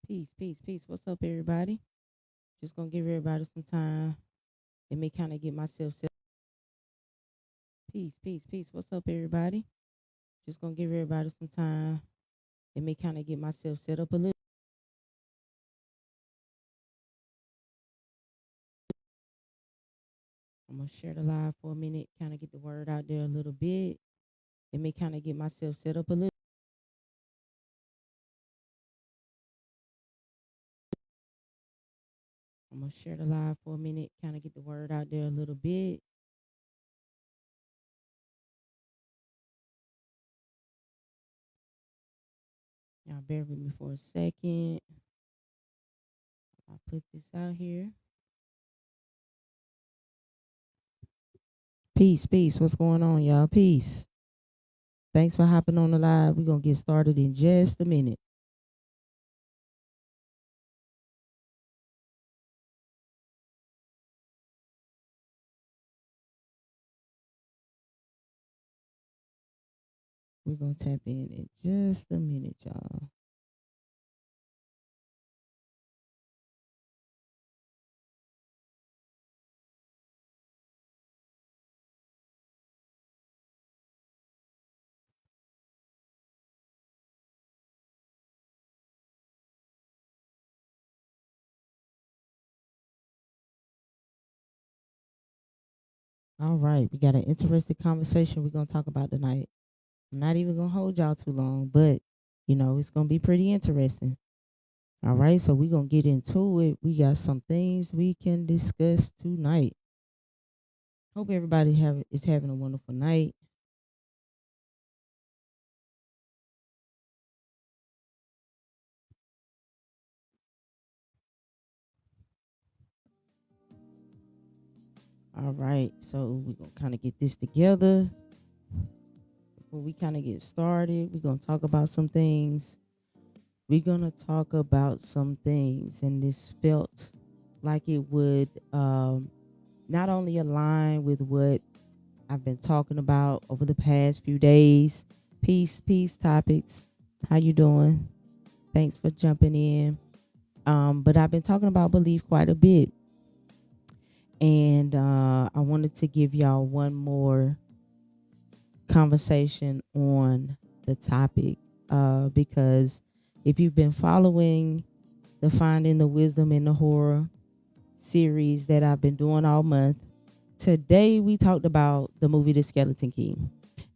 Peace, peace, peace. What's up, everybody? Just gonna give everybody some time. Let me kind of get myself set. Peace, peace, peace. What's up, everybody? Just gonna give everybody some time. Let me kind of get myself set up a little. I'm gonna share the live for a minute, kind of get the word out there a little bit. Let me kind of get myself set up a little. I'm gonna share the live for a minute, kind of get the word out there a little bit. Y'all bear with me for a second. I'll put this out here. Peace, peace. What's going on, y'all? Peace. Thanks for hopping on the live. We're going to get started in just a minute. We're going to tap in just a minute, y'all. All right. We got an interesting conversation we're going to talk about tonight. I'm not even going to hold y'all too long, but, it's going to be pretty interesting. All right. So we're going to get into it. We got some things we can discuss tonight. Hope everybody is having a wonderful night. All right, so we're gonna kind of get this together. Before we kind of get started, we're gonna talk about some things. And this felt like it would not only align with what I've been talking about over the past few days. Peace topics. How you doing? Thanks for jumping in. But I've been talking about belief quite a bit. And I wanted to give y'all one more conversation on the topic because if you've been following the Finding the Wisdom in the Horror series that I've been doing all month, today we talked about the movie The Skeleton Key.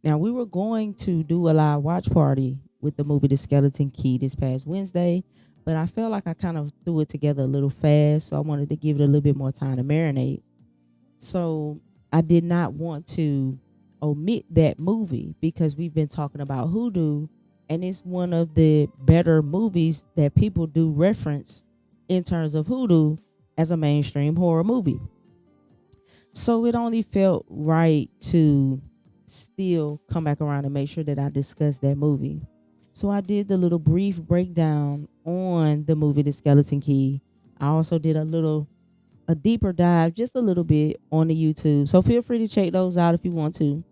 Now, we were going to do a live watch party with the movie The Skeleton Key this past Wednesday, but I felt like I kind of threw it together a little fast, so I wanted to give it a little bit more time to marinate. So I did not want to omit that movie because we've been talking about hoodoo, and it's one of the better movies that people do reference in terms of hoodoo as a mainstream horror movie. So it only felt right to still come back around and make sure that I discussed that movie. So I did the little brief breakdown on the movie The Skeleton Key. I also did a deeper dive, just a little bit, on the YouTube. So feel free to check those out if you want to.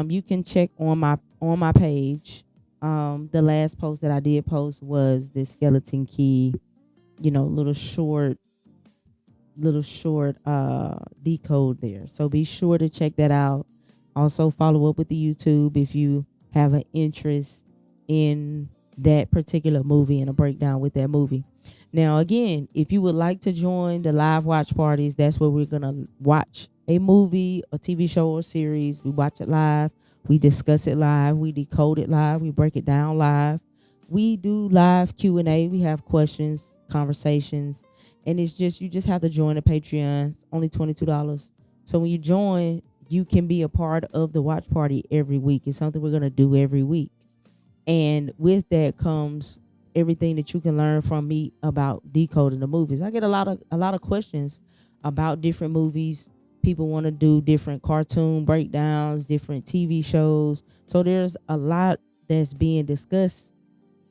You can check on my page. The last post that I did post was The Skeleton Key, little short decode there. So be sure to check that out. Also follow up with the YouTube if you have an interest in that particular movie and a breakdown with that movie. Now, again, if you would like to join the live watch parties, that's where we're going to watch a movie, a TV show, or series. We watch it live. We discuss it live. We decode it live. We break it down live. We do live Q&A. We have questions, conversations. And you just have to join the Patreon. It's only $22. So when you join, you can be a part of the watch party every week. It's something we're going to do every week. And with that comes everything that you can learn from me about decoding the movies. I get a lot of questions about different movies. People want to do different cartoon breakdowns, different TV shows. So there's a lot that's being discussed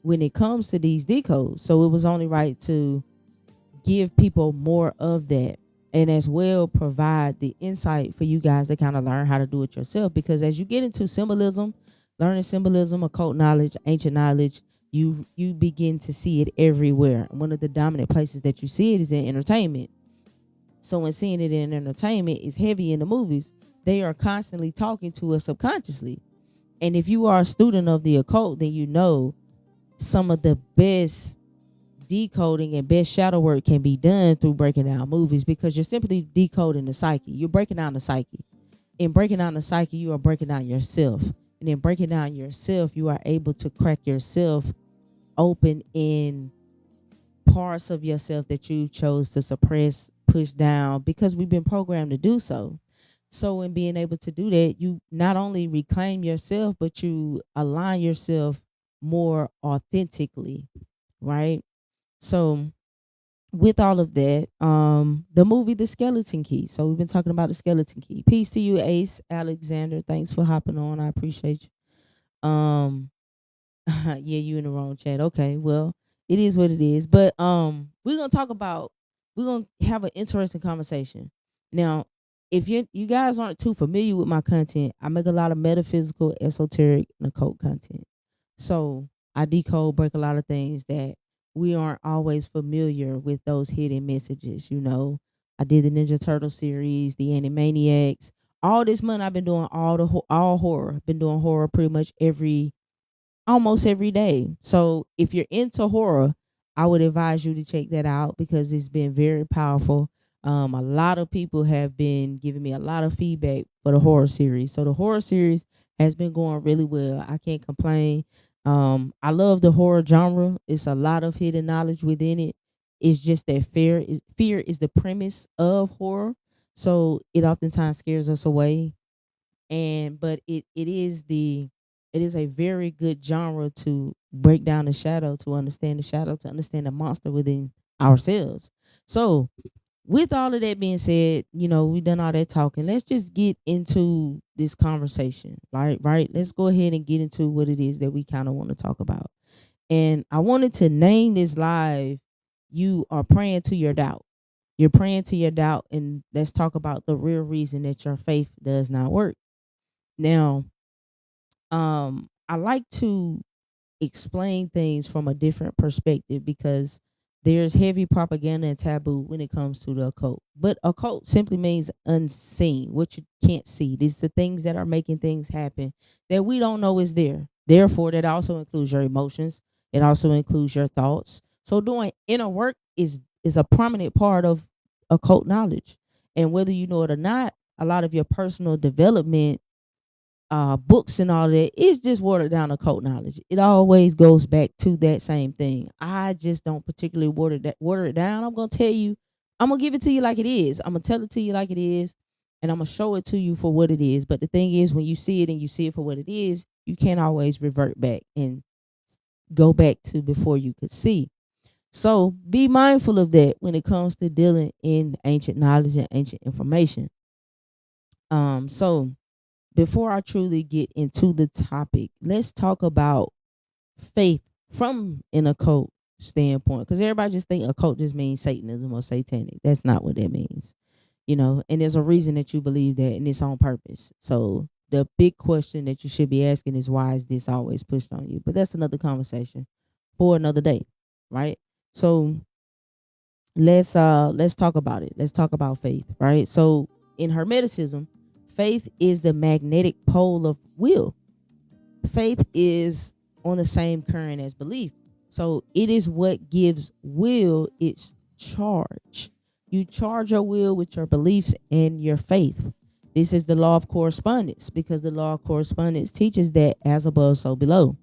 when it comes to these decodes. So it was only right to give people more of that, and as well provide the insight for you guys to kind of learn how to do it yourself. Because as you get into symbolism, learning symbolism, occult knowledge, ancient knowledge, you begin to see it everywhere. One of the dominant places that you see it is in entertainment. So when seeing it in entertainment is heavy in the movies, they are constantly talking to us subconsciously. And if you are a student of the occult, then you know some of the best decoding and best shadow work can be done through breaking down movies, because you're simply decoding the psyche. You're breaking down the psyche. In breaking down the psyche, you are breaking down yourself. And in breaking down yourself, you are able to crack yourself open in parts of yourself that you chose to suppress, push down, because we've been programmed to do so. So in being able to do that, you not only reclaim yourself, but you align yourself more authentically, right? So with all of that, the movie The Skeleton Key. So we've been talking about The Skeleton Key. Peace to you, Ace Alexander. Thanks for hopping on. I appreciate you. Yeah, you in the wrong chat. Okay, well, it is what it is. But we're gonna have an interesting conversation. Now, if you guys aren't too familiar with my content, I make a lot of metaphysical, esoteric, and occult content. So I decode, break a lot of things that we aren't always familiar with, those hidden messages. I did the Ninja Turtle series, the Animaniacs. All this month I've been doing all horror. Been doing horror pretty much almost every day. So if you're into horror, I would advise you to check that out because it's been very powerful. A lot of people have been giving me a lot of feedback for the horror series. So the horror series has been going really well. I can't complain. I love the horror genre. It's a lot of hidden knowledge within it. It's just that fear is the premise of horror. So it oftentimes scares us away. But it is a very good genre to break down the shadow, to understand the shadow, to understand the monster within ourselves. So with all of that being said, we done all that talking. Let's just get into this conversation. Right? Let's go ahead and get into what it is that we kind of want to talk about. And I wanted to name this live, You Are Praying to Your Doubt. You're praying to your doubt, and let's talk about the real reason that your faith does not work. Now, I like to explain things from a different perspective because there's heavy propaganda and taboo when it comes to the occult. But occult simply means unseen, what you can't see. These the things that are making things happen that we don't know is there. Therefore, that also includes your emotions. It also includes your thoughts. So doing inner work is a prominent part of occult knowledge. And whether you know it or not, a lot of your personal development books and all that, it's just watered down occult knowledge. It always goes back to that same thing. I just don't particularly water it down. I'm gonna tell you, I'm gonna give it to you like it is. I'm gonna tell it to you like it is, and I'm gonna show it to you for what it is. But the thing is, when you see it and you see it for what it is, you can't always revert back and go back to before you could see. So be mindful of that when it comes to dealing in ancient knowledge and ancient information. So before I truly get into the topic, let's talk about faith from an occult standpoint. Because everybody just think occult just means Satanism or satanic. That's not what that means. And there's a reason that you believe that, and it's on purpose. So the big question that you should be asking is, why is this always pushed on you? But that's another conversation for another day, right? So let's talk about it. Let's talk about faith, right? So in Hermeticism, faith is the magnetic pole of will. Faith is on the same current as belief. So it is what gives will its charge. You charge your will with your beliefs and your faith. This is the law of correspondence, because the law of correspondence teaches that as above, so below.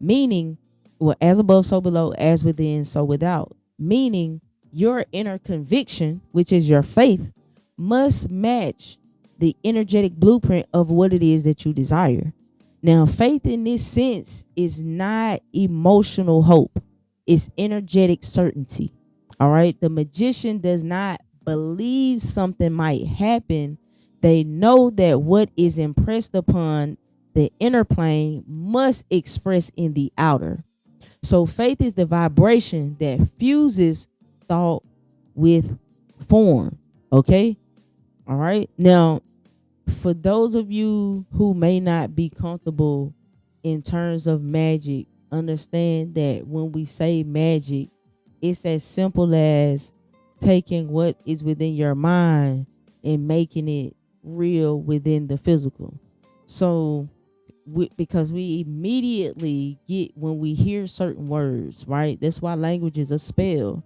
Meaning, well, as above, so below, as within, so without. Meaning, your inner conviction, which is your faith, must match the energetic blueprint of what it is that you desire. Now, faith in this sense is not emotional hope. It's energetic certainty. All right. The magician does not believe something might happen. They know that what is impressed upon the inner plane must express in the outer. So faith is the vibration that fuses thought with form. Okay. All right. Now, for those of you who may not be comfortable in terms of magic, understand that when we say magic, it's as simple as taking what is within your mind and making it real within the physical. So because we immediately get, when we hear certain words, right? That's why language is a spell.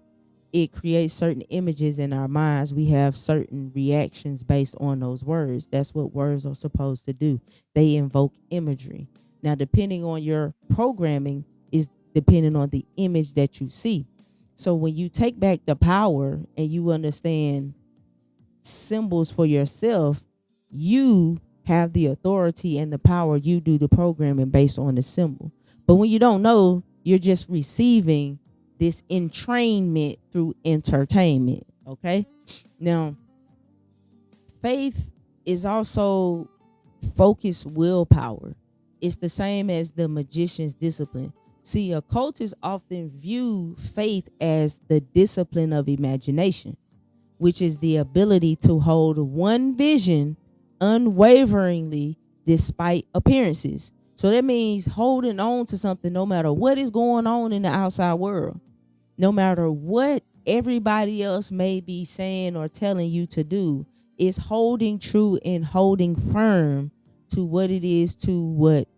It creates certain images in our minds. We have certain reactions based on those words. That's what words are supposed to do. They invoke imagery. Now, depending on your programming is depending on the image that you see. So when you take back the power and you understand symbols for yourself, you have the authority and the power. You do the programming based on the symbol. But when you don't know, you're just receiving this entrainment through entertainment. Okay. Now, faith is also focused willpower. It's the same as the magician's discipline. See, occultists often view faith as the discipline of imagination, which is the ability to hold one vision unwaveringly despite appearances. So that means holding on to something no matter what is going on in the outside world, no matter what everybody else may be saying or telling you to do. Is holding true and holding firm to what it is, to what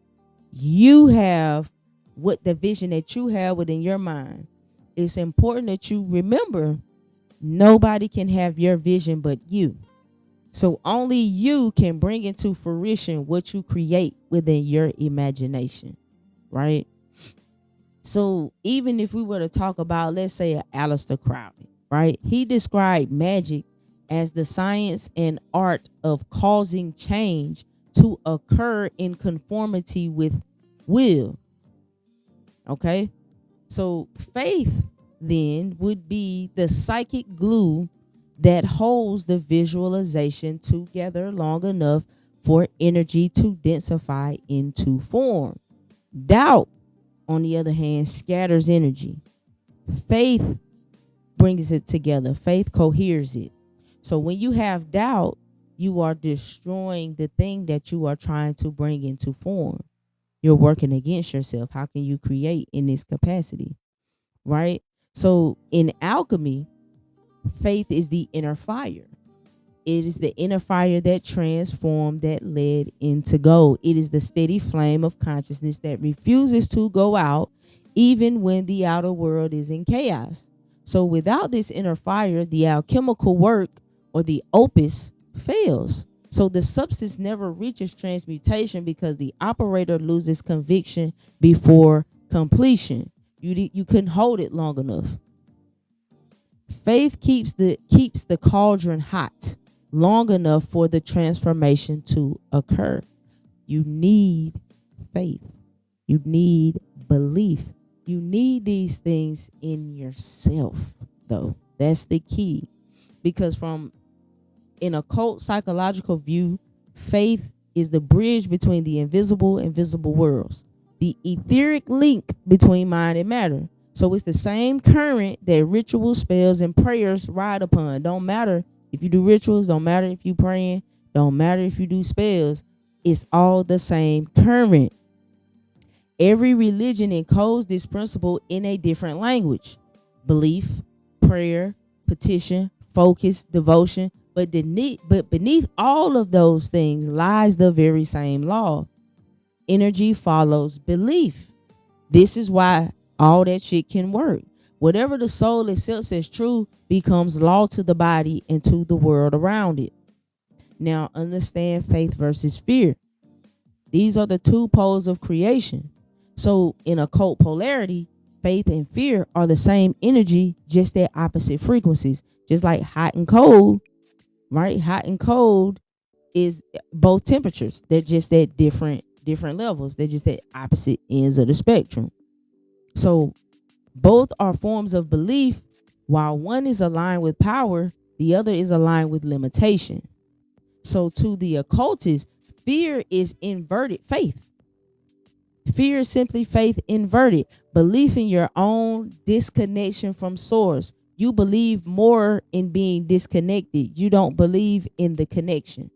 you have, what the vision that you have within your mind. It's important that you remember nobody can have your vision but you. So only you can bring into fruition what you create within your imagination, right? So even if we were to talk about, let's say, Aleister Crowley, right? He described magic as the science and art of causing change to occur in conformity with will. Okay? So faith then would be the psychic glue that holds the visualization together long enough for energy to densify into form. Doubt, on the other hand, scatters energy. Faith brings it together. Faith coheres it. So when you have doubt, you are destroying the thing that you are trying to bring into form. You're working against yourself. How can you create in this capacity? Right? So in alchemy, faith is the inner fire. It is the inner fire that transformed, that led into gold. It is the steady flame of consciousness that refuses to go out even when the outer world is in chaos. So without this inner fire, the alchemical work or the opus fails. So the substance never reaches transmutation because the operator loses conviction before completion. You couldn't hold it long enough. Faith keeps the cauldron hot long enough for the transformation to occur. You need faith. You need belief. You need these things in yourself, though. That's the key. Because from an occult psychological view, faith is the bridge between the invisible and visible worlds, the etheric link between mind and matter. So it's the same current that ritual, spells, and prayers ride upon. Don't matter if you do rituals, don't matter if you praying, don't matter if you do spells. It's all the same current. Every religion encodes this principle in a different language. Belief, prayer, petition, focus, devotion. But beneath all of those things lies the very same law. Energy follows belief. This is why all that shit can work. Whatever the soul itself says true becomes law to the body and to the world around it. Now understand faith versus fear. These are the two poles of creation. So in occult polarity, faith and fear are the same energy, just at opposite frequencies. Just like hot and cold, right? Hot and cold is both temperatures. They're just at different levels. They're just at opposite ends of the spectrum. So both are forms of belief. While one is aligned with power, the other is aligned with limitation. So to the occultist, fear is inverted faith. Fear is simply faith inverted. Belief in your own disconnection from source. You believe more in being disconnected. You don't believe in the connection.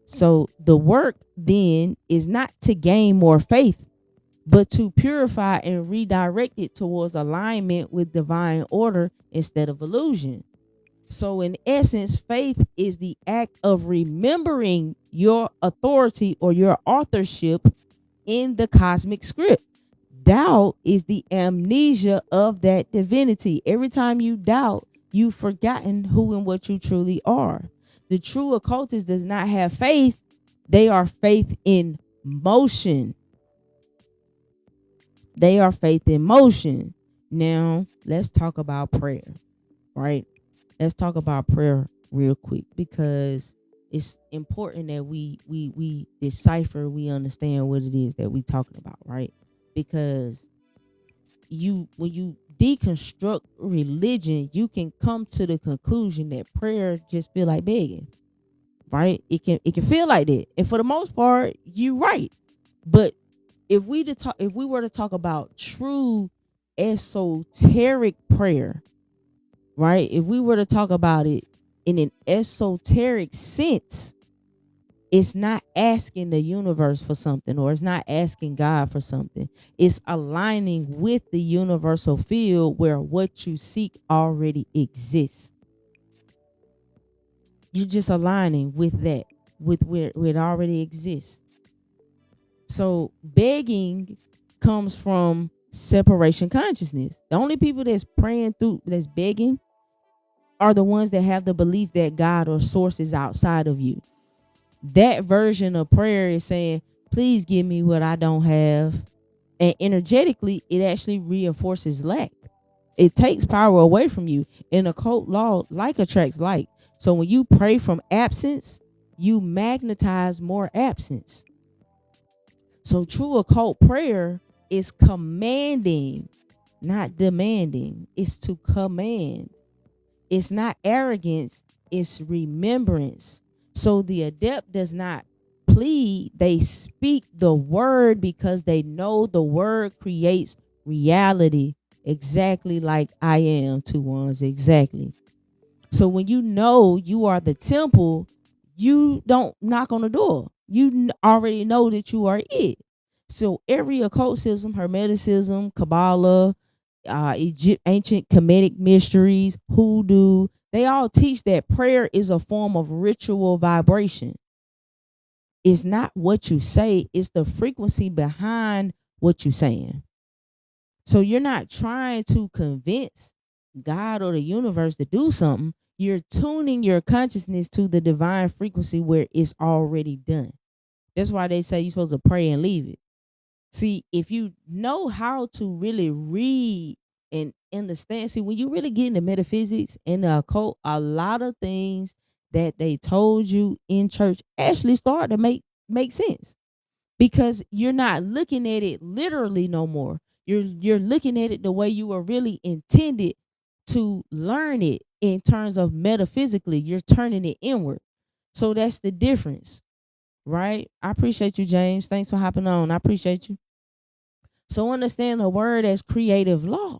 So the work then is not to gain more faith. but to purify and redirect it towards alignment with divine order instead of illusion. So, in essence, faith is the act of remembering your authority or your authorship in the cosmic script. Doubt is the amnesia of that divinity. Every time you doubt, you've forgotten who and what you truly are. The true occultist does not have faith, they are faith in motion. They are faith in motion. Now, let's talk about prayer, right? Let's talk about prayer real quick because it's important that we decipher, we understand what it is that we talking about, right? Because when you deconstruct religion, you can come to the conclusion that prayer just feel like begging, right? It can feel like that, and for the most part, you're right. But if we were to talk about true esoteric prayer, right? If we were to talk about it in an esoteric sense, it's not asking the universe for something or it's not asking God for something. It's aligning with the universal field where what you seek already exists. You're just aligning with that, with where it already exists. So begging comes from separation consciousness. The only people that's praying through, that's begging, are the ones that have the belief that God or source is outside of you. That version of prayer is saying, please give me what I don't have. And energetically, it actually reinforces lack. It takes power away from you. In occult law, like attracts like. So when you pray from absence, you magnetize more absence. So true occult prayer is commanding, not demanding. It's to command. It's not arrogance, it's remembrance. So the adept does not plead, they speak the word because they know the word creates reality, exactly like I am, two ones, exactly. So when you know you are the temple, you don't knock on the door. You already know that you are it. So every occultism, hermeticism, Kabbalah, ancient Kemetic mysteries, hoodoo, they all teach that prayer is a form of ritual vibration. It's not what you say, it's the frequency behind what you're saying. So you're not trying to convince God or the universe to do something. You're tuning your consciousness to the divine frequency where it's already done. That's why they say you're supposed to pray and leave it. See, if you know how to really read and understand, see, when you really get into metaphysics and the occult, a lot of things that they told you in church actually start to make sense because you're not looking at it literally no more. You're looking at it the way you were really intended to learn it in terms of metaphysically. You're turning it inward. So that's the difference, right? I appreciate you, James. Thanks for hopping on. I appreciate you. So understand the word as creative law,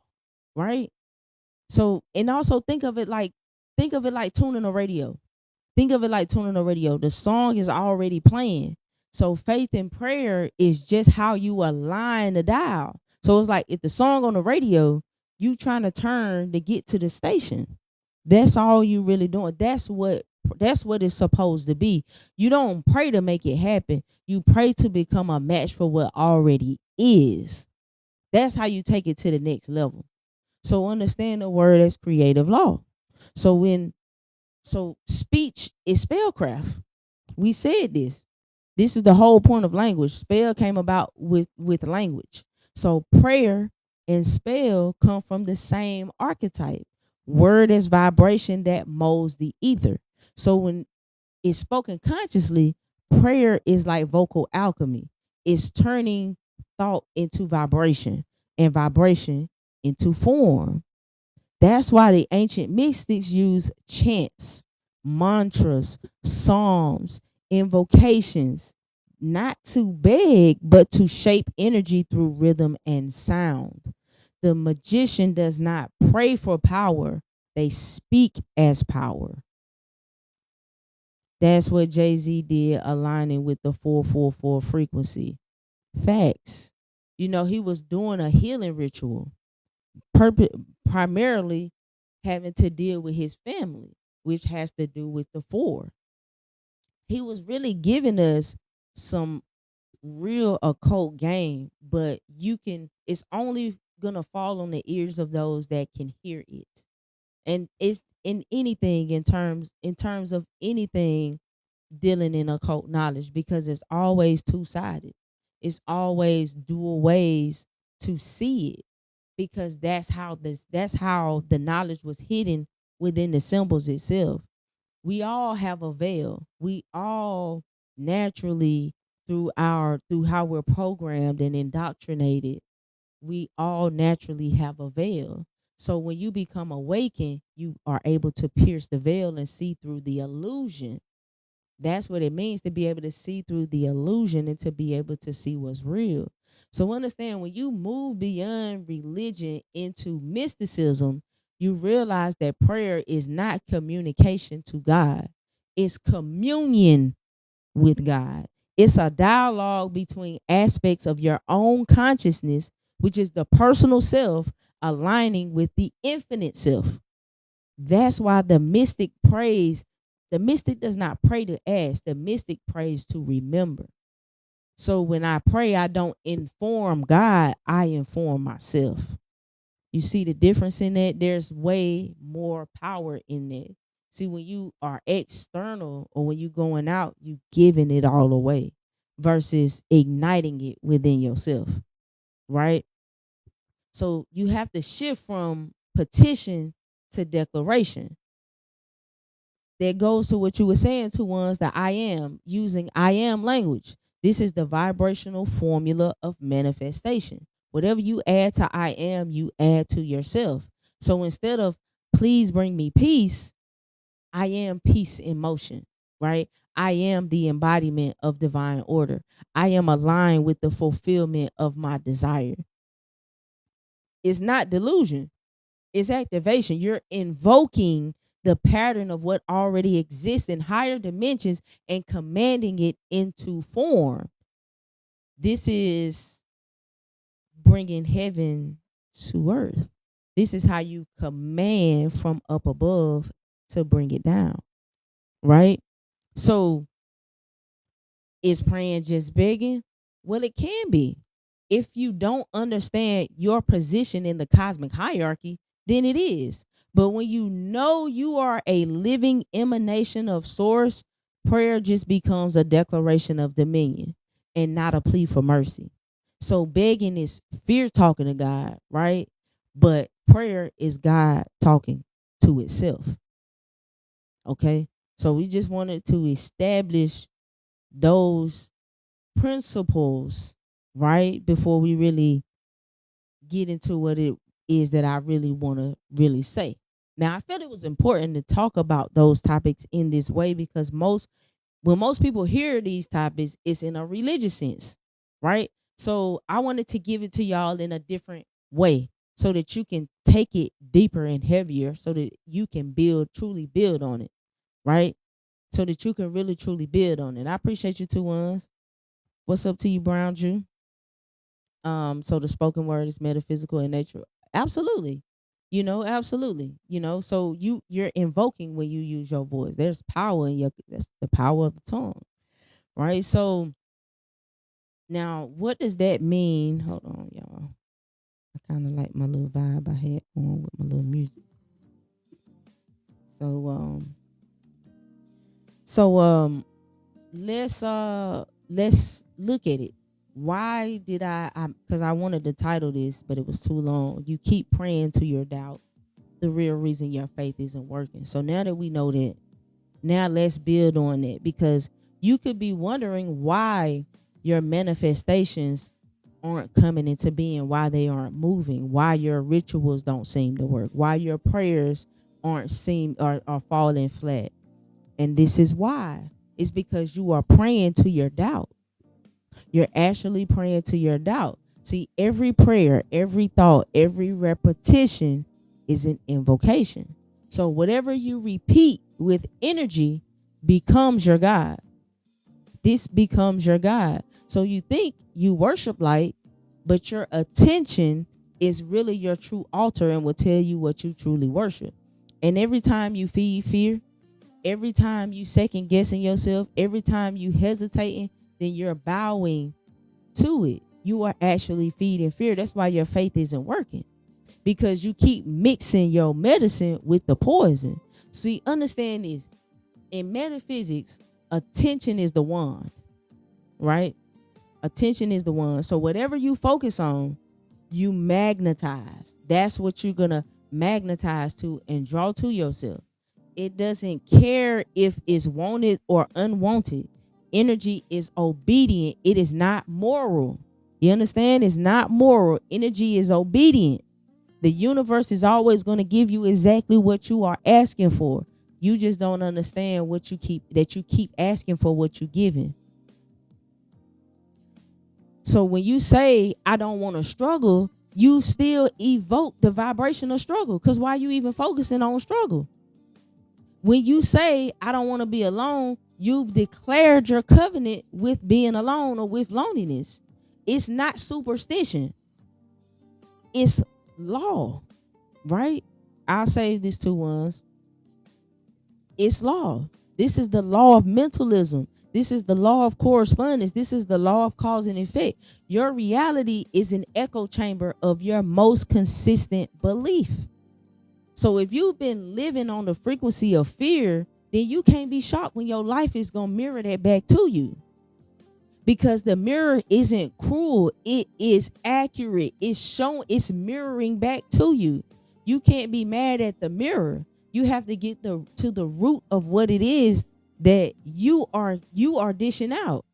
right? So and also think of it like tuning a radio. Think of it like tuning a radio. The song is already playing. So faith and prayer is just how you align the dial. So it's like if the song on the radio, you trying to turn to get to the station. That's all you really doing. That's what it's supposed to be. You don't pray to make it happen. You pray to become a match for what already is. That's how you take it to the next level. So understand the word as creative law. So speech is spellcraft. We said this. This is the whole point of language. Spell came about with language. So prayer and spell come from the same archetype. Word is vibration that molds the ether. So when it's spoken consciously, prayer is like vocal alchemy. It's turning thought into vibration and vibration into form. That's why the ancient mystics use chants, mantras, psalms, invocations, not to beg, but to shape energy through rhythm and sound. The magician does not pray for power, they speak as power. That's what Jay-Z did, aligning with the 444 frequency. Facts. He was doing a healing ritual, primarily having to deal with his family, which has to do with the four. He was really giving us some real occult game, but it's only gonna fall on the ears of those that can hear it. And it's in anything, in terms of anything dealing in occult knowledge, because it's always two-sided. It's always dual ways to see it, because that's how the knowledge was hidden within the symbols itself. We all have a veil. We all naturally, through how we're programmed and indoctrinated, we all naturally have a veil. So when you become awakened, you are able to pierce the veil and see through the illusion. That's what it means to be able to see through the illusion and to be able to see what's real. So understand, when you move beyond religion into mysticism, you realize that prayer is not communication to God. It's communion with God. It's a dialogue between aspects of your own consciousness, which is the personal self, aligning with the infinite self. That's why the mystic prays. The mystic does not pray to ask, the mystic prays to remember. So when I pray, I don't inform God, I inform myself. You see the difference in that? There's way more power in that. See, when you are external, or when you going out, you giving it all away versus igniting it within yourself, right? So you have to shift from petition to declaration. That goes to what you were saying, to ones that I am, using I am language. This is the vibrational formula of manifestation. Whatever you add to I am, you add to yourself. So instead of please bring me peace, I am peace in motion, right? I am the embodiment of divine order. I am aligned with the fulfillment of my desire. It's not delusion, it's activation. You're invoking the pattern of what already exists in higher dimensions and commanding it into form. This is bringing heaven to earth. This is how you command from up above to bring it down, right? So, is praying just begging? Well, it can be. If you don't understand your position in the cosmic hierarchy, then it is. But when you know you are a living emanation of source, prayer just becomes a declaration of dominion and not a plea for mercy. So begging is fear talking to God, right? But prayer is God talking to itself. Okay? So we just wanted to establish those principles, right, before we really get into what it is that I really want to really say. Now, I felt it was important to talk about those topics in this way, because when most people hear these topics, it's in a religious sense, right? So I wanted to give it to y'all in a different way, so that you can take it deeper and heavier, so that you can truly build on it, right? So that you can really truly build on it. I appreciate you, two ones. What's up to you, Brown Jew? So the spoken word is metaphysical in nature. Absolutely. Absolutely. So you're invoking when you use your voice. There's power in that's the power of the tongue. Right? So now what does that mean? Hold on, y'all. I kind of like my little vibe I had on with my little music. So let's look at it. Why did because I wanted to title this, but it was too long. You keep praying to your doubt, the real reason your faith isn't working. So now that we know that, now let's build on it, because you could be wondering why your manifestations aren't coming into being, why they aren't moving, why your rituals don't seem to work, why your prayers are falling flat. And this is why. It's because you are praying to your doubt. You're actually praying to your doubt. See, every prayer, every thought, every repetition is an invocation. So whatever you repeat with energy becomes your God. This becomes your God. So you think you worship light, but your attention is really your true altar and will tell you what you truly worship. And every time you feed fear, every time you second guessing yourself, every time you hesitating, then you're bowing to it. You are actually feeding fear. That's why your faith isn't working, because you keep mixing your medicine with the poison. See, understand this. In metaphysics, attention is the wand, right? Attention is the wand. So whatever you focus on, you magnetize. That's what you're going to magnetize to and draw to yourself. It doesn't care if it's wanted or unwanted. Energy is obedient. It is not moral. You understand? It's not moral. Energy is obedient. The universe is always going to give you exactly what you are asking for. You just don't understand what you keep asking for what you're giving. So when you say, I don't want to struggle, you still evoke the vibration of struggle. Because why are you even focusing on struggle? When you say, I don't want to be alone, you've declared your covenant with being alone or with loneliness. It's not superstition. It's law, right? I'll save this two ones. It's law. This is the law of mentalism. This is the law of correspondence. This is the law of cause and effect. Your reality is an echo chamber of your most consistent belief. So if you've been living on the frequency of fear, then you can't be shocked when your life is going to mirror that back to you. Because the mirror isn't cruel. It is accurate. It's mirroring back to you. You can't be mad at the mirror. You have to get to the root of what it is that you are dishing out,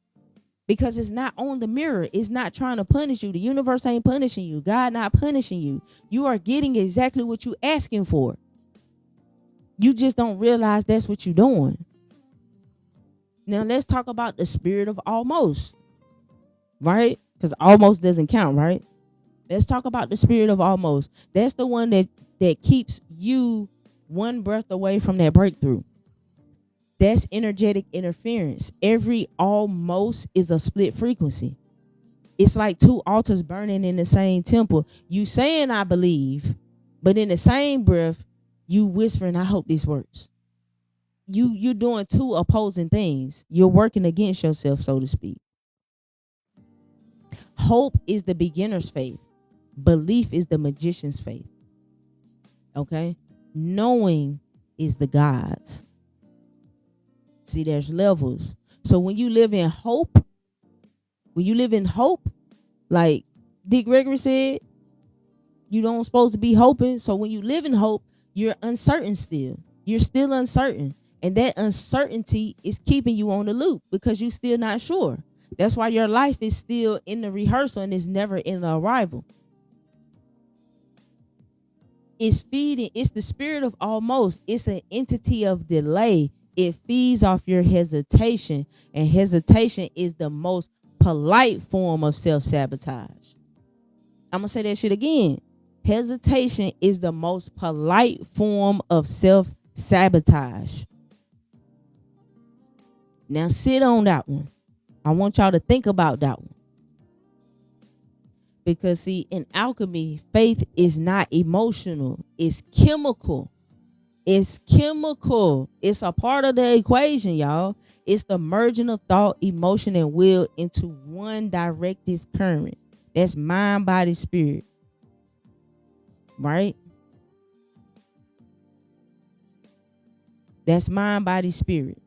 because it's not on the mirror. It's not trying to punish you. The universe ain't punishing you. God not punishing you. You are getting exactly what you asking for. You just don't realize that's what you're doing. Now let's talk about the spirit of almost, right? Because almost doesn't count, right? Let's talk about the spirit of almost. That's the one that keeps you one breath away from that breakthrough. That's energetic interference. Every almost is a split frequency. It's like two altars burning in the same temple. You saying I believe, but in the same breath, you whispering, I hope this works. You're doing two opposing things. You're working against yourself, so to speak. Hope is the beginner's faith. Belief is the magician's faith. Okay? Knowing is the God's. See, there's levels. So when you live in hope, like Dick Gregory said, you don't supposed to be hoping. So when you live in hope, you're uncertain still. You're still uncertain. And that uncertainty is keeping you on the loop because you're still not sure. That's why your life is still in the rehearsal and is never in the arrival. It's feeding. It's the spirit of almost. It's an entity of delay. It feeds off your hesitation, and hesitation is the most polite form of self-sabotage. I'm going to say that shit again. Hesitation is the most polite form of self-sabotage. Now sit on that one. I want y'all to think about that one. Because see, in alchemy, faith is not emotional. It's chemical. It's chemical. It's a part of the equation, y'all. It's the merging of thought, emotion, and will into one directive current. That's mind, body, spirit. Right? That's mind, body, spirit.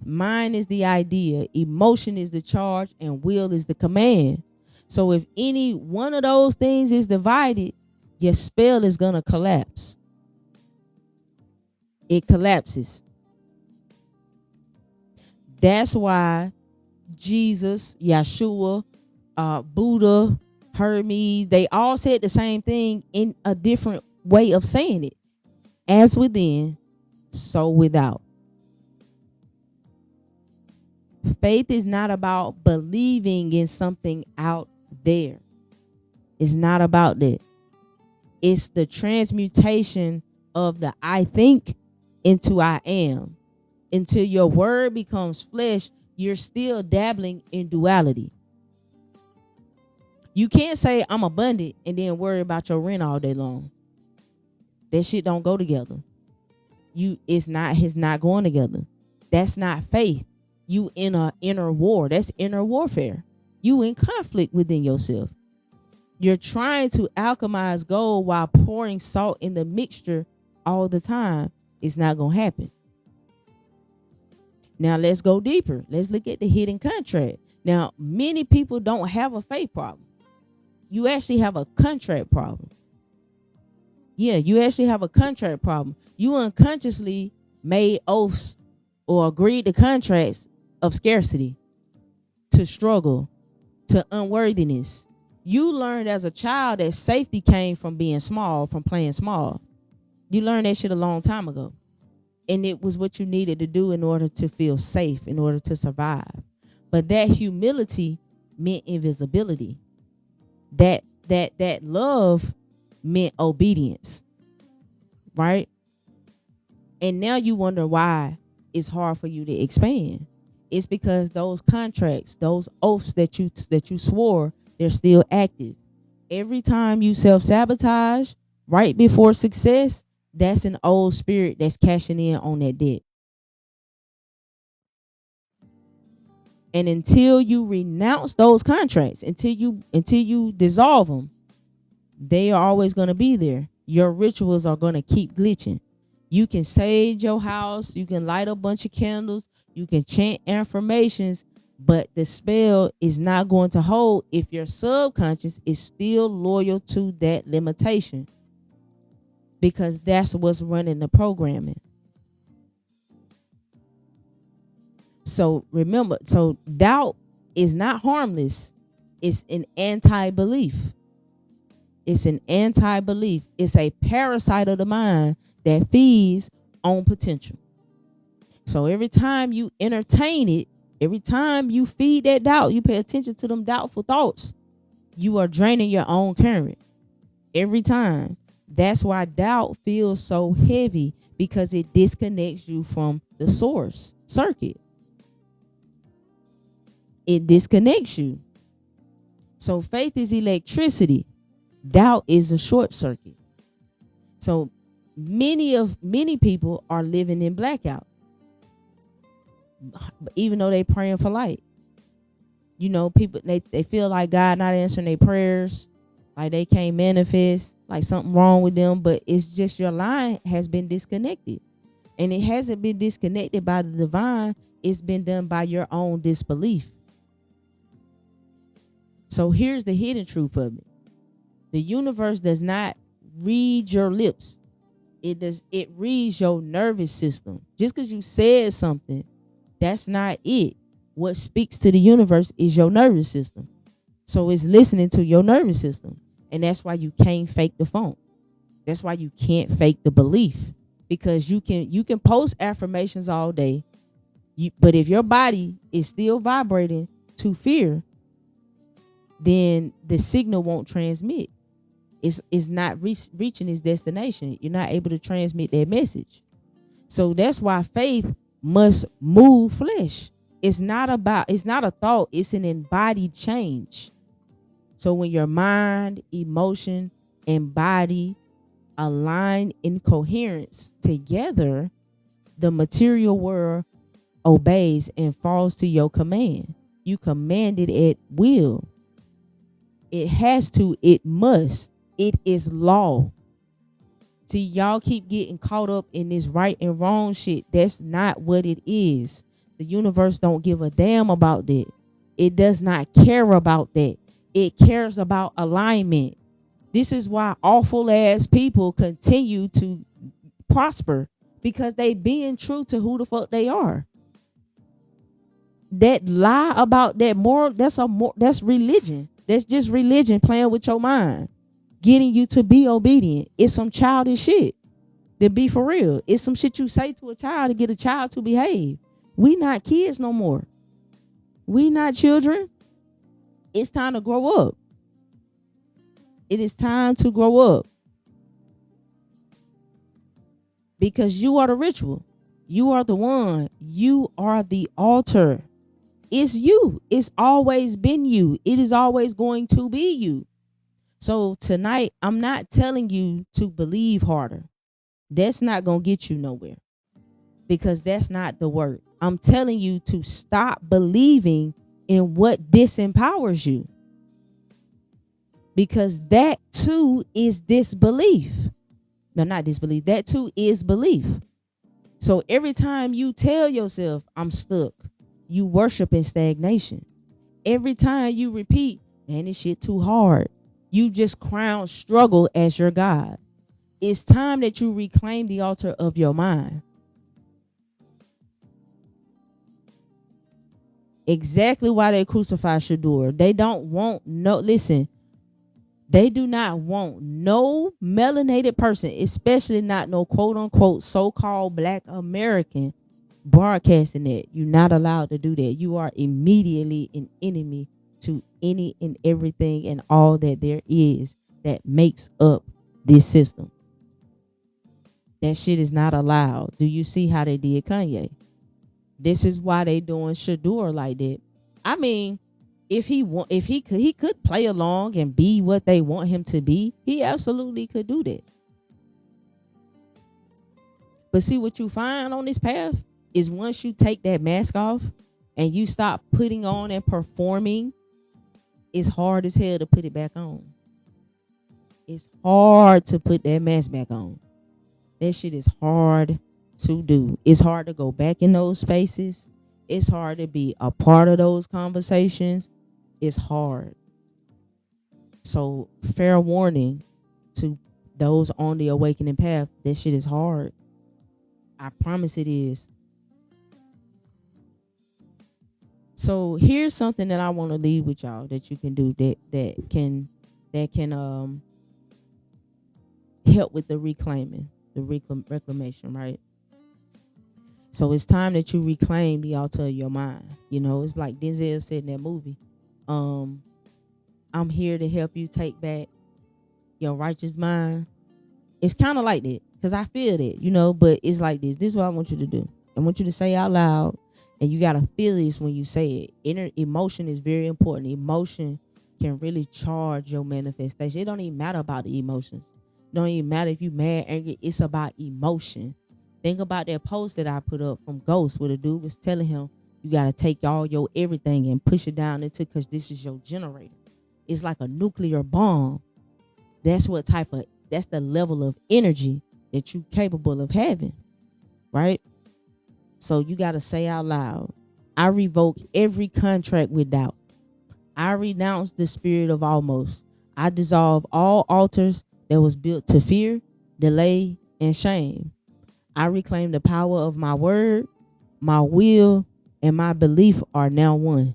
Mind is the idea, emotion is the charge, and will is the command. So if any one of those things is divided, your spell is going to collapse. It collapses. That's why Jesus, Yeshua, Buddha, Hermes, they all said the same thing in a different way of saying it. As within, so without. Faith is not about believing in something out there. It's not about that. It's the transmutation of the I think into I am. Until your word becomes flesh, you're still dabbling in duality. You can't say I'm abundant and then worry about your rent all day long. That shit don't go together. It's not going together. That's not faith. You in a inner war. That's inner warfare. You in conflict within yourself. You're trying to alchemize gold while pouring salt in the mixture all the time. It's not going to happen. Now let's go deeper. Let's look at the hidden contract. Now, many people don't have a faith problem. You actually have a contract problem. Yeah, you actually have a contract problem. You unconsciously made oaths or agreed to contracts of scarcity, to struggle, to unworthiness. You learned as a child that safety came from being small, from playing small. You learned that shit a long time ago. And it was what you needed to do in order to feel safe, in order to survive. But that humility meant invisibility. That love meant obedience. Right? And now you wonder why it's hard for you to expand. It's because those contracts, those oaths that you swore, they're still active. Every time you self-sabotage right before success, that's an old spirit that's cashing in on that debt. And until you renounce those contracts, until you dissolve them, they are always going to be there. Your rituals are going to keep glitching. You can sage your house, you can light a bunch of candles, you can chant affirmations, but the spell is not going to hold if your subconscious is still loyal to that limitation, because that's what's running the programming. So remember, so doubt is not harmless. It's an anti-belief. It's an anti-belief. It's a parasite of the mind that feeds on potential. So every time you entertain it, every time you feed that doubt, you pay attention to them doubtful thoughts, you are draining your own current. Every time. That's why doubt feels so heavy, because it disconnects you from the source circuit. It disconnects you. So faith is electricity. Doubt is a short circuit. So many people are living in blackout, even though they praying for light. You know, people, they feel like God not answering their prayers, like they can't manifest, like something wrong with them. But it's just your line has been disconnected, and it hasn't been disconnected by the divine. It's been done by your own disbelief. So here's the hidden truth of it. The universe does not read your lips. It reads your nervous system. Just because you said something, that's not it. What speaks to the universe is your nervous system. So it's listening to your nervous system. And that's why you can't fake the funk. That's why you can't fake the belief. Because you can post affirmations all day. But if your body is still vibrating to fear, then the signal won't transmit. It's not reaching its destination. You're not able to transmit that message. So that's why faith must move flesh. It's not a thought. It's an embodied change. So when your mind, emotion, and body align in coherence together, the material world obeys and falls to your command. You command it at will. It has to, it must, it is law. See, y'all keep getting caught up in this right and wrong shit. That's not what it is. The universe don't give a damn about that. It does not care about that. It cares about alignment. This is why awful ass people continue to prosper, because they being true to who the fuck they are. That lie about that moral, that's religion. That's just religion playing with your mind, getting you to be obedient. It's some childish shit. To be for real, it's some shit you say to a child to get a child to behave. We not kids no more. We not children. It's time to grow up. It is time to grow up. Because you are the ritual. You are the one. You are the altar. It's you. It's always been you. It is always going to be you. So tonight, I'm not telling you to believe harder. That's not going to get you nowhere, because that's not the word. I'm telling you to stop believing in what disempowers you, because that too is disbelief. No, not disbelief. That too is belief. So every time you tell yourself, I'm stuck, you worship in stagnation. Every time you repeat, man, this shit too hard, you just crown struggle as your God. It's time that you reclaim the altar of your mind. Exactly why they crucified Shadur. They don't want no, listen, they do not want no melanated person, especially not no quote unquote so-called Black American, broadcasting that. You're not allowed to do that. You are immediately an enemy to any and everything and all that there is that makes up this system. That shit is not allowed. Do you see how they did Kanye? This is why they doing Shadur like that. I mean, if he could play along and be what they want him to be, he absolutely could do that. But see, what you find on this path is once you take that mask off and you stop putting on and performing, it's hard as hell to put it back on. It's hard to put that mask back on. That shit is hard to do. It's hard to go back in those spaces. It's hard to be a part of those conversations. It's hard. So fair warning to those on the awakening path, that shit is hard. I promise it is. So here's something that I want to leave with y'all that you can do that can help with the reclaiming, the reclamation, right? So it's time that you reclaim the altar of your mind. You know, it's like Denzel said in that movie. I'm here to help you take back your righteous mind. It's kind of like that, because I feel that, you know, but it's like this. This is what I want you to do. I want you to say out loud, and you got to feel this when you say it. Inner emotion is very important. Emotion can really charge your manifestation. It don't even matter about the emotions. It don't even matter if you mad, angry. It's about emotion. Think about that post that I put up from Ghost, where the dude was telling him, you got to take all your everything and push it down into, because this is your generator. It's like a nuclear bomb. That's the level of energy that you're capable of having, right? So you got to say out loud, I revoke every contract with doubt. I renounce the spirit of almost. I dissolve all altars that was built to fear, delay, and shame. I reclaim the power of my word, my will, and my belief are now one.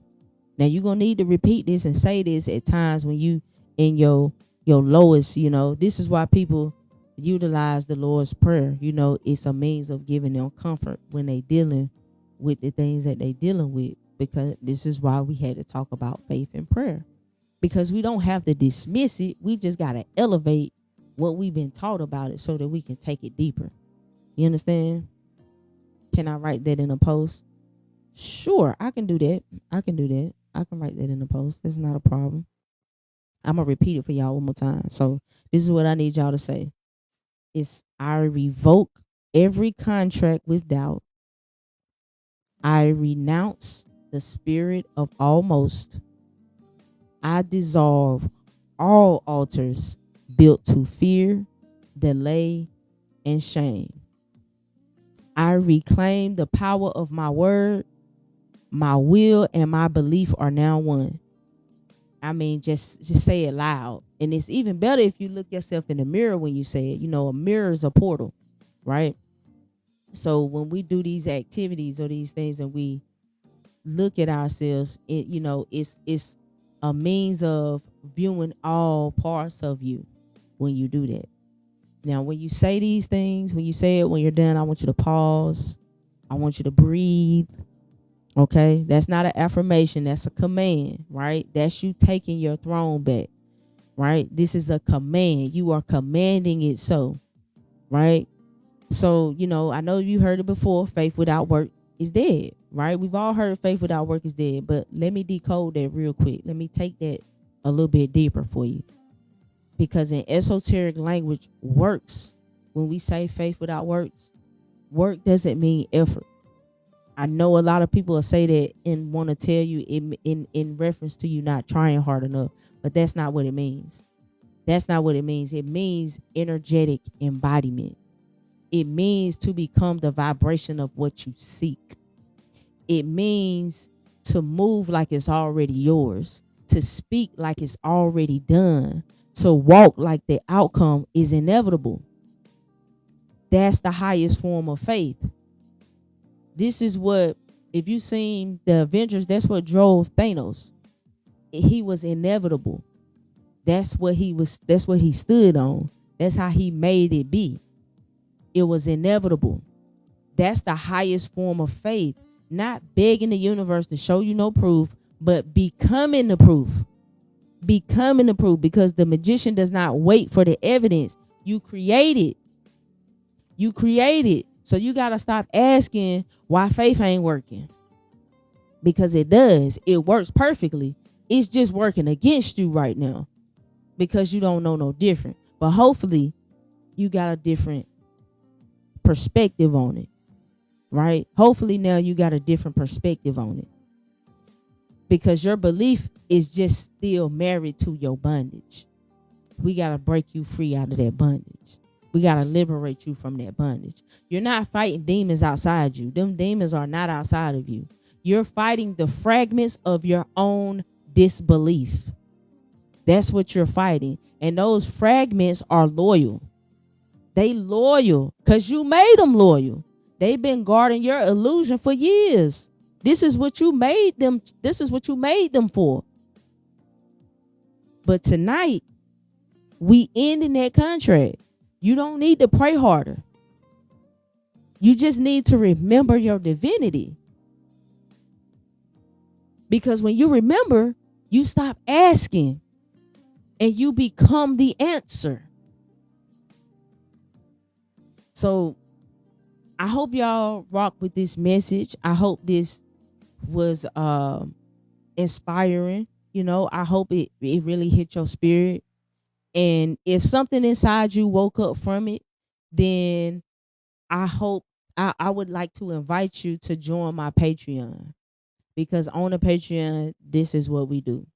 Now you're going to need to repeat this and say this at times when you in your lowest, you know. This is why people utilize the Lord's Prayer. You know, it's a means of giving them comfort when they dealing with the things that they dealing with, because this is why we had to talk about faith and prayer, because we don't have to dismiss it. We just got to elevate what we've been taught about it so that we can take it deeper. You understand? Can I write that in a post? Sure, I can do that. I can write that in a post. That's not a problem. I'm going to repeat it for y'all one more time. So this is what I need y'all to say. It's, I revoke every contract with doubt. I renounce the spirit of almost. I dissolve all altars built to fear, delay, and shame. I reclaim the power of my word, my will, and my belief are now one. I mean, just say it loud. And it's even better if you look yourself in the mirror when you say it. You know, a mirror is a portal, right? So when we do these activities or these things and we look at ourselves, you know, it's a means of viewing all parts of you when you do that. Now, when you say these things, when you say it, when you're done, I want you to pause. I want you to breathe. Okay? That's not an affirmation. That's a command, right? That's you taking your throne back, right? This is a command. You are commanding it so, right? So, you know, I know you heard it before. Faith without work is dead, right? We've all heard faith without work is dead, but let me decode that real quick. Let me take that a little bit deeper for you. Because in esoteric language, works, when we say faith without works, work doesn't mean effort. I know a lot of people will say that and want to tell you in reference to you not trying hard enough, but that's not what it means. That's not what it means. It means energetic embodiment. It means to become the vibration of what you seek. It means to move like it's already yours, to speak like it's already done, to walk like the outcome is inevitable. That's the highest form of faith. This is what, if you've seen the Avengers, that's what drove Thanos. He was inevitable. That's what he stood on. That's how he made it be. It was inevitable. That's the highest form of faith. Not begging the universe to show you no proof, but becoming the proof. Becoming the proof, because the magician does not wait for the evidence. You create it. You create it. So you got to stop asking why faith ain't working. Because it does. It works perfectly. It's just working against you right now because you don't know no different. But hopefully you got a different perspective on it, right? Hopefully now you got a different perspective on it, because your belief is just still married to your bondage. We got to break you free out of that bondage. We got to liberate you from that bondage. You're not fighting demons outside you. Them demons are not outside of you. You're fighting the fragments of your own disbelief. That's what you're fighting. And those fragments are loyal. They loyal because you made them loyal. They've been guarding your illusion for years. This is what you made them. This is what you made them for. But tonight, we ending that contract. You don't need to pray harder. You just need to remember your divinity. Because when you remember, you stop asking and you become the answer. So I hope y'all rock with this message. I hope this was inspiring. You know, I hope it really hit your spirit. And if something inside you woke up from it, then I hope I would like to invite you to join my Patreon, because on the Patreon, this is what we do.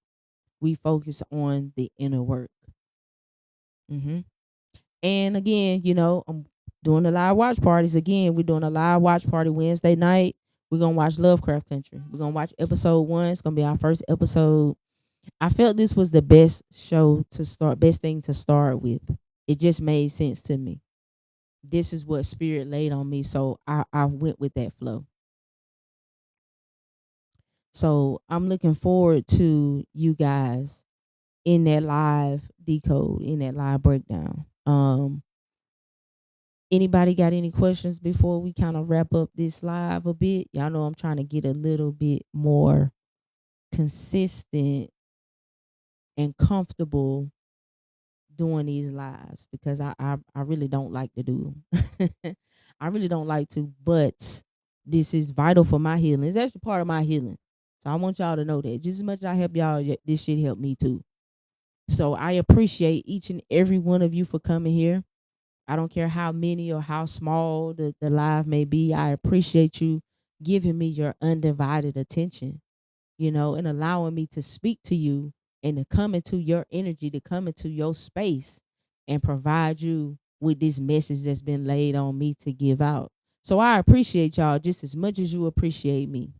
We focus on the inner work. And again, you know, I'm doing the live watch parties. Again, we're doing a live watch party Wednesday night. We're going to watch Lovecraft Country. We're going to watch episode 1. It's going to be our first episode. I felt this was the best show to start, best thing to start with. It just made sense to me. This is what spirit laid on me, so I went with that flow. So I'm looking forward to you guys in that live decode, in that live breakdown. Anybody got any questions before we kind of wrap up this live a bit? Y'all know I'm trying to get a little bit more consistent and comfortable doing these lives, because I really don't like to do them. I really don't like to, but this is vital for my healing. It's actually part of my healing. So I want y'all to know that just as much as I help y'all, this shit helped me too. So I appreciate each and every one of you for coming here. I don't care how many or how small the live may be. I appreciate you giving me your undivided attention, you know, and allowing me to speak to you and to come into your energy, to come into your space and provide you with this message that's been laid on me to give out. So I appreciate y'all just as much as you appreciate me.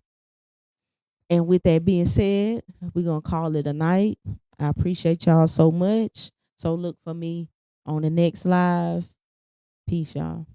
And with that being said, we're going to call it a night. I appreciate y'all so much. So look for me on the next live. Peace, y'all.